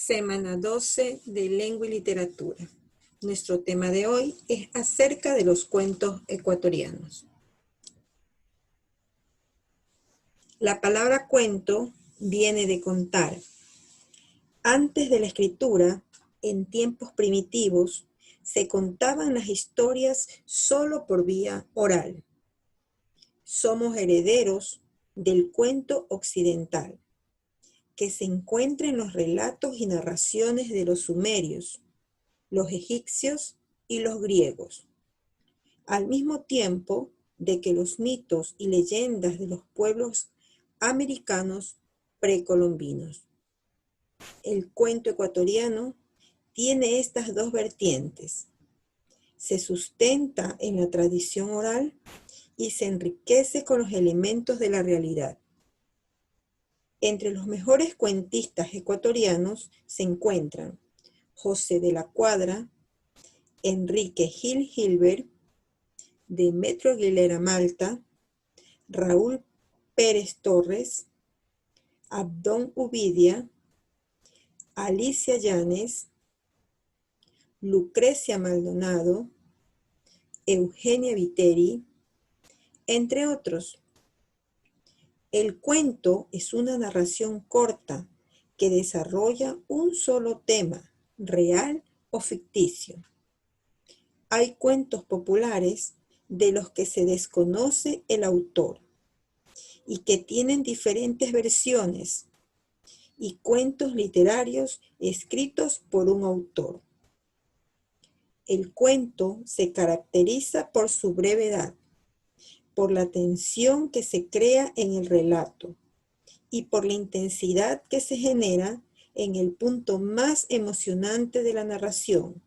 Semana 12 de Lengua y Literatura. Nuestro tema de hoy es acerca de los cuentos ecuatorianos. La palabra cuento viene de contar. Antes de la escritura, en tiempos primitivos, se contaban las historias solo por vía oral. Somos herederos del cuento occidental, que se encuentra en los relatos y narraciones de los sumerios, los egipcios y los griegos, al mismo tiempo de que los mitos y leyendas de los pueblos americanos precolombinos. El cuento ecuatoriano tiene estas dos vertientes. Se sustenta en la tradición oral y se enriquece con los elementos de la realidad. Entre los mejores cuentistas ecuatorianos se encuentran José de la Cuadra, Enrique Gil Gilbert, Demetrio Aguilera Malta, Raúl Pérez Torres, Abdón Uvidia, Alicia Llanes, Lucrecia Maldonado, Eugenia Viteri, entre otros. El cuento es una narración corta que desarrolla un solo tema, real o ficticio. Hay cuentos populares de los que se desconoce el autor y que tienen diferentes versiones, y cuentos literarios escritos por un autor. El cuento se caracteriza por su brevedad, por la tensión que se crea en el relato y por la intensidad que se genera en el punto más emocionante de la narración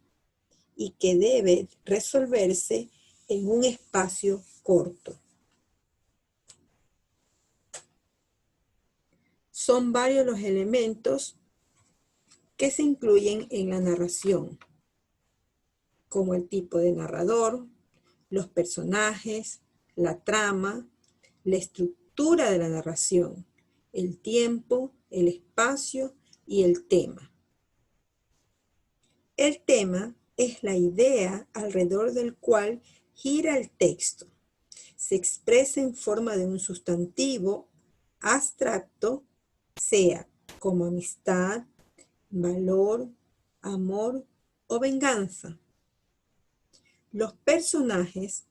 y que debe resolverse en un espacio corto. Son varios los elementos que se incluyen en la narración, como el tipo de narrador, los personajes, la trama, la estructura de la narración, el tiempo, el espacio y el tema. El tema es la idea alrededor del cual gira el texto. Se expresa en forma de un sustantivo abstracto, sea como amistad, valor, amor o venganza. Los personajes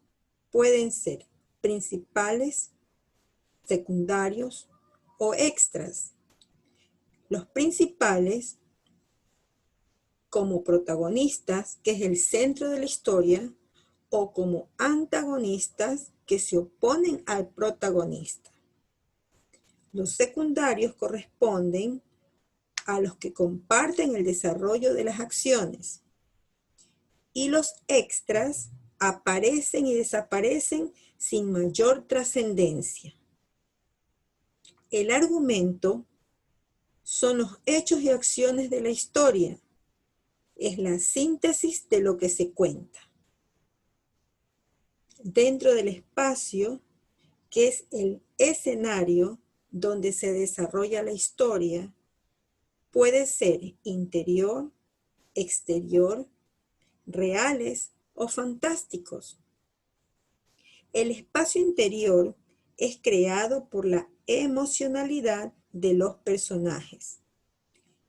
pueden ser principales, secundarios o extras. Los principales como protagonistas, que es el centro de la historia, o como antagonistas que se oponen al protagonista. Los secundarios corresponden a los que comparten el desarrollo de las acciones. Y los extras aparecen y desaparecen sin mayor trascendencia. El argumento son los hechos y acciones de la historia. Es la síntesis de lo que se cuenta. Dentro del espacio, que es el escenario donde se desarrolla la historia, puede ser interior, exterior, reales o fantásticos. El espacio interior es creado por la emocionalidad de los personajes.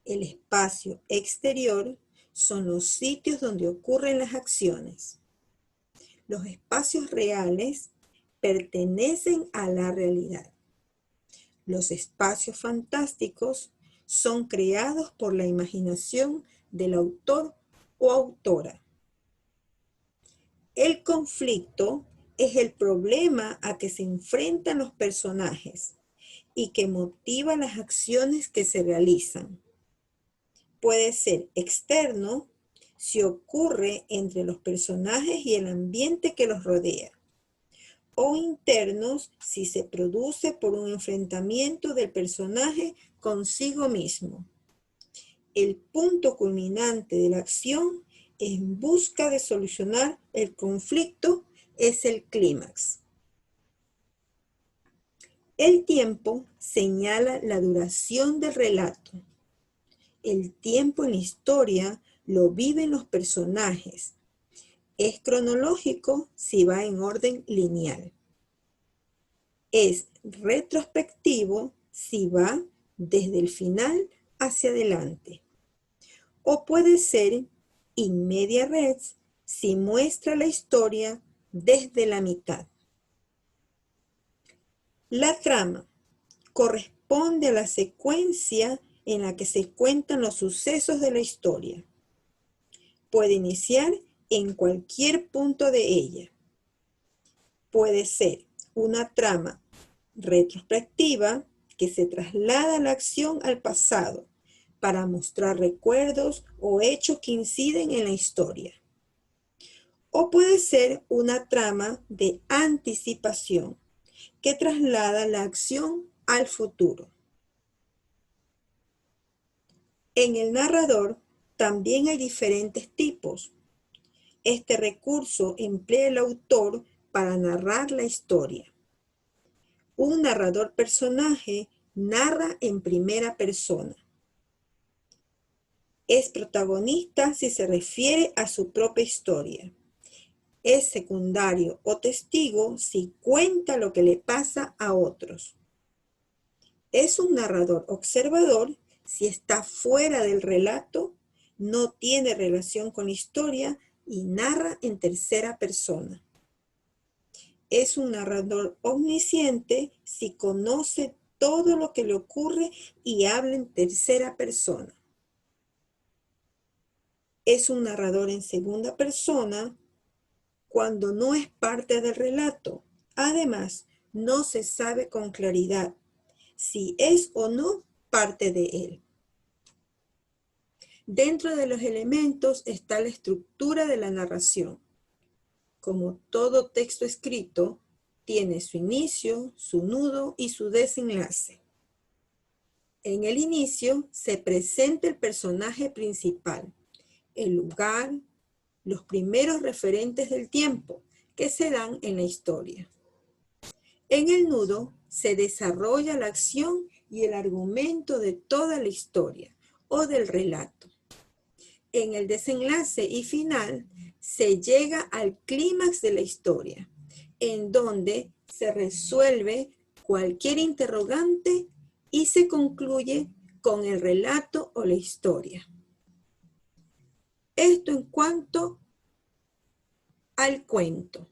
El espacio exterior son los sitios donde ocurren las acciones. Los espacios reales pertenecen a la realidad. Los espacios fantásticos son creados por la imaginación del autor o autora. El conflicto es el problema a que se enfrentan los personajes y que motiva las acciones que se realizan. Puede ser externo si ocurre entre los personajes y el ambiente que los rodea, o internos si se produce por un enfrentamiento del personaje consigo mismo. El punto culminante de la acción en busca de solucionar el conflicto es el clímax. El tiempo señala la duración del relato. El tiempo en la historia lo viven los personajes. Es cronológico si va en orden lineal. Es retrospectivo si va desde el final hacia adelante. O puede ser in media res si muestra la historia desde la mitad. La trama corresponde a la secuencia en la que se cuentan los sucesos de la historia. Puede iniciar en cualquier punto de ella. Puede ser una trama retrospectiva que se traslada la acción al pasado para mostrar recuerdos o hechos que inciden en la historia. O puede ser una trama de anticipación que traslada la acción al futuro. En el narrador también hay diferentes tipos. Este recurso emplea el autor para narrar la historia. Un narrador personaje narra en primera persona. Es protagonista si se refiere a su propia historia. Es secundario o testigo si cuenta lo que le pasa a otros. Es un narrador observador si está fuera del relato, no tiene relación con la historia y narra en tercera persona. Es un narrador omnisciente si conoce todo lo que le ocurre y habla en tercera persona. Es un narrador en segunda persona cuando no es parte del relato. Además, no se sabe con claridad si es o no parte de él. Dentro de los elementos está la estructura de la narración. Como todo texto escrito, tiene su inicio, su nudo y su desenlace. En el inicio se presenta el personaje principal, el lugar, los primeros referentes del tiempo que se dan en la historia. En el nudo se desarrolla la acción y el argumento de toda la historia o del relato. En el desenlace y final se llega al clímax de la historia, en donde se resuelve cualquier interrogante y se concluye con el relato o la historia. Esto en cuanto al cuento.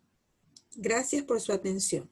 Gracias por su atención.